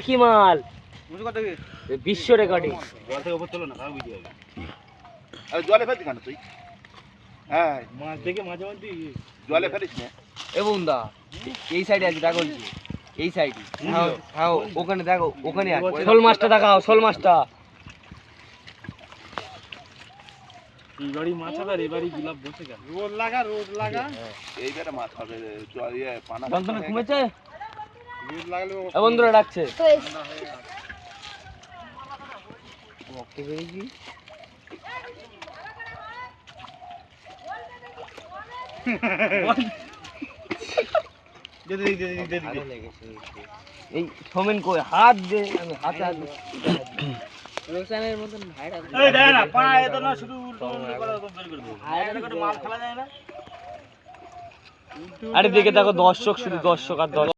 কি মাল বিশ্ব রেকর্ডিং জলে ফেলছি কেন তুই? হ্যাঁ মাছ দেখে মাঝে মাঝে জলে ফেলিস না। এ বন্ধা এই সাইডে আছে দেখো, এই সাইডে। হ্যাঁ ওখানে দেখো, ওখানে আছে। শোল মাছটা দেখাও, শোল মাছটা। এই বাড়ি মাছ আবার এই বাড়ি গুলাব বসে গেল। রোদ লাগা এইবারে মাছ হবে। পানা বন্ধনে ঘুমেছে, রোদ লাগালে বন্ধুরা ডাকছে। এই সোমেন কই হাত দে, আমি হাতে হাত রোশনের মতন ভাইরাল। এই দাঁড়া না, পা এত না, শুধু উল্টো উল্টো করে বের করে দেব। আরে করে মাল ফেলা যায় না। আরে দেখে দেখো দর্শক, শুধু দর্শক আর দর্শক।